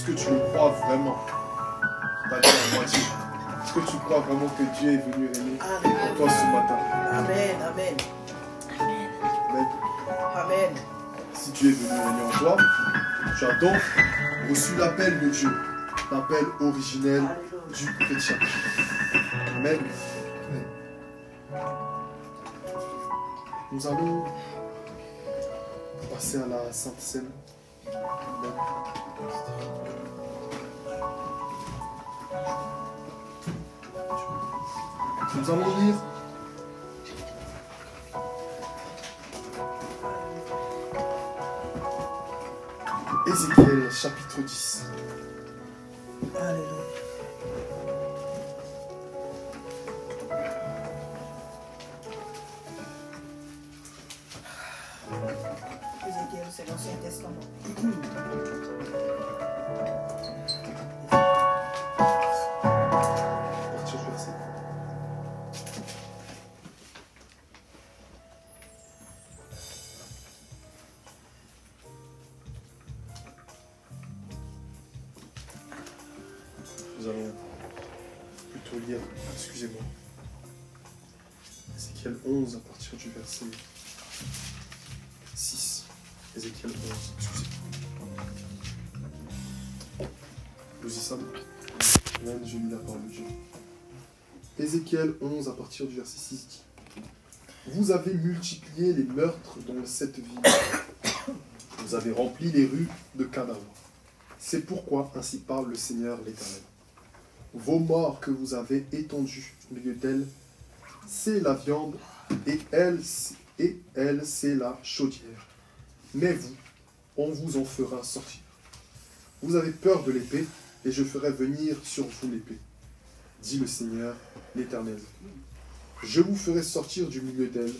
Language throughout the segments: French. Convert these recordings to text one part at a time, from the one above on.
que tu le crois vraiment? Pas dit à moitié. Est-ce que tu crois vraiment que Dieu est venu régner pour toi ce matin? Amen, amen. Amen. Amen. Si Dieu est venu régner en toi, tu as donc reçu l'appel de Dieu, l'appel originel du chrétien. Amen. Nous allons passer à la Sainte Seine. Amen. Nous allons lire Ézéchiel chapitre 10. Alléluia. Ézéchiel, c'est l'Ancien Testament. À partir du verset. Nous allons plutôt lire, excusez-moi, Ézéchiel 11 à partir du verset 6. Ézéchiel 11, excusez-moi. Nous y sommes. Amen, je lis la parole de Dieu. Ézéchiel 11 à partir du verset 6 dit: Vous avez multiplié les meurtres dans cette ville. Vous avez rempli les rues de cadavres. C'est pourquoi ainsi parle le Seigneur l'Éternel. Vos morts que vous avez étendus au milieu d'elles, c'est la viande, et elle, c'est la chaudière. Mais vous, on vous en fera sortir. Vous avez peur de l'épée, et je ferai venir sur vous l'épée, dit le Seigneur l'Éternel. Je vous ferai sortir du milieu d'elle,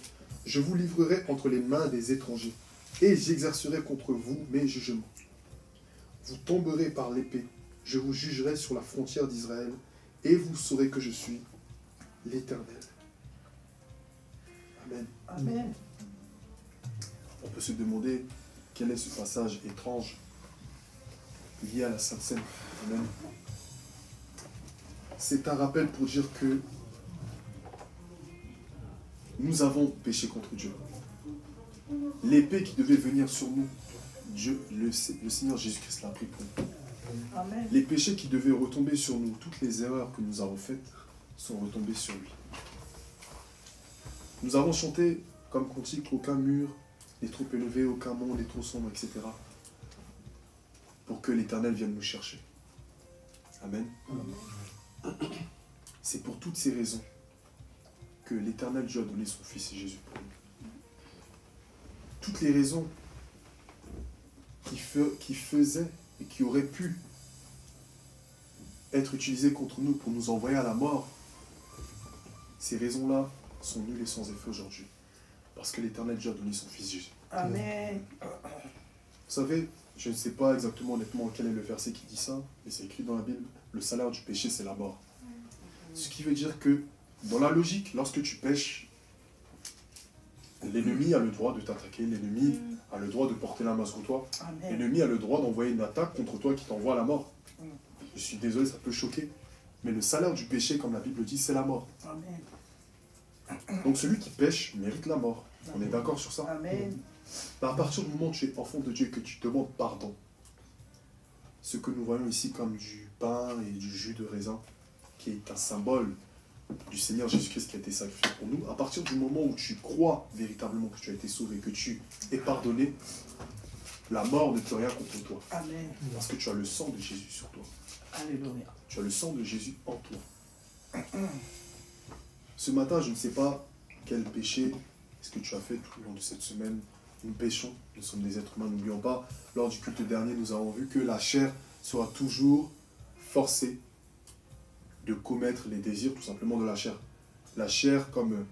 je vous livrerai entre les mains des étrangers, et j'exercerai contre vous mes jugements. Vous tomberez par l'épée, je vous jugerai sur la frontière d'Israël, et vous saurez que je suis l'Éternel. Amen. Amen. On peut se demander quel est ce passage étrange lié à la Sainte Seine. Amen. C'est un rappel pour dire que nous avons péché contre Dieu. L'épée qui devait venir sur nous, Dieu, le Seigneur Jésus-Christ l'a pris pour nous. Amen. Les péchés qui devaient retomber sur nous, toutes les erreurs que nous avons faites, sont retombées sur lui. Nous avons chanté comme cantique: aucun mur n'est trop élevé, aucun monde n'est trop sombre, etc. Pour que l'Éternel vienne nous chercher. Amen. C'est pour toutes ces raisons que l'Éternel Dieu a donné son Fils Jésus pour nous. Toutes les raisons qui faisaient et qui auraient pu être utilisées contre nous pour nous envoyer à la mort, ces raisons-là sont nulles et sans effet aujourd'hui. Parce que l'Éternel Dieu a donné son Fils Jésus. Amen. Vous savez, je ne sais pas exactement honnêtement quel est le verset qui dit ça, mais c'est écrit dans la Bible: le salaire du péché, c'est la mort. Ce qui veut dire que, dans la logique, lorsque tu pêches, l'ennemi a le droit de t'attaquer, l'ennemi a le droit de porter la main sur toi, l'ennemi a le droit d'envoyer une attaque contre toi qui t'envoie à la mort. Je suis désolé, ça peut choquer, mais le salaire du péché, comme la Bible dit, c'est la mort. Amen. Donc celui qui pêche mérite la mort. On est d'accord sur ça? Amen. À partir du moment où tu es enfant de Dieu et que tu demandes pardon, ce que nous voyons ici comme du pain et du jus de raisin, qui est un symbole du Seigneur Jésus-Christ qui a été sacrifié pour nous, à partir du moment où tu crois véritablement que tu as été sauvé, que tu es pardonné, la mort ne peut rien contre toi. Amen. Parce que tu as le sang de Jésus sur toi. Alléluia. Tu as le sang de Jésus en toi. Ce matin, je ne sais pas quel péché est-ce que tu as fait tout le long de cette semaine. Nous péchons, nous sommes des êtres humains, n'oublions pas. Lors du culte dernier, nous avons vu que la chair sera toujours forcée de commettre les désirs tout simplement de la chair. La chair, comme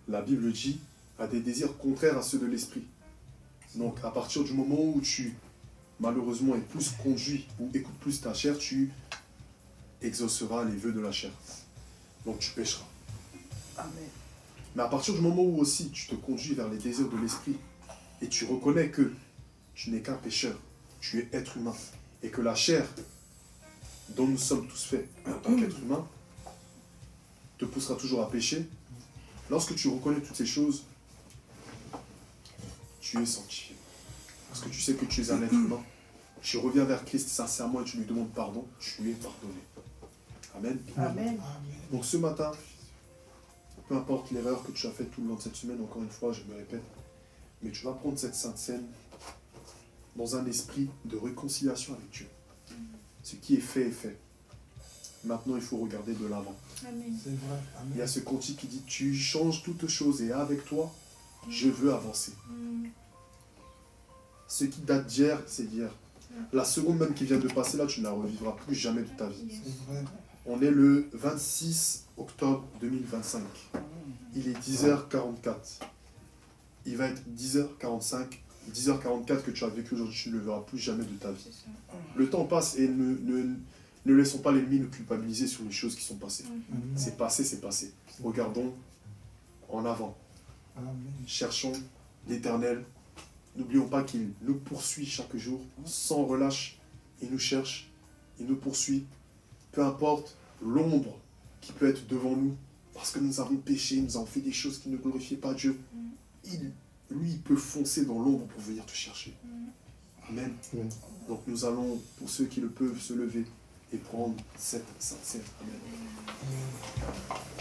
la Bible dit, a des désirs contraires à ceux de l'esprit. Donc à partir du moment où tu, malheureusement, es plus conduit ou écoutes plus ta chair, tu exauceras les vœux de la chair. Donc tu pécheras. Amen. Mais à partir du moment où aussi tu te conduis vers les désirs de l'esprit et tu reconnais que tu n'es qu'un pécheur, tu es être humain, et que la chair dont nous sommes tous faits en tant qu'être humain, te poussera toujours à pécher. Lorsque tu reconnais toutes ces choses, tu es sanctifié. Parce que tu sais que tu es un être humain. Tu reviens vers Christ sincèrement et tu lui demandes pardon, tu es pardonné. Amen. Amen. Donc ce matin, peu importe l'erreur que tu as faite tout le long de cette semaine, encore une fois, je me répète, mais tu vas prendre cette sainte scène dans un esprit de réconciliation avec Dieu. Ce qui est fait est fait. Maintenant, il faut regarder de l'avant. Amen. C'est vrai. Amen. Il y a ce cantique qui dit, tu changes toutes choses et avec toi, je veux avancer. Ce qui date d'hier, c'est d'hier. La seconde même qui vient de passer, là, tu ne la revivras plus jamais de ta vie. C'est vrai. On est le 26 octobre 2025. Il est 10h44. Il va être 10h45, 10h44 que tu as vécu aujourd'hui, tu ne le verras plus jamais de ta vie. C'est ça. Le temps passe et ne laissons pas l'ennemi nous culpabiliser sur les choses qui sont passées. Amen. C'est passé, c'est passé. Regardons en avant. Amen. Cherchons l'Éternel. N'oublions pas qu'il nous poursuit chaque jour, sans relâche. Il nous cherche, il nous poursuit. Peu importe l'ombre qui peut être devant nous, parce que nous avons péché, nous avons fait des choses qui ne glorifiaient pas Dieu. Lui, il peut foncer dans l'ombre pour venir te chercher. Amen. Amen. Donc nous allons, pour ceux qui le peuvent, se lever et prendre cette sainte scène. Amen. Amen.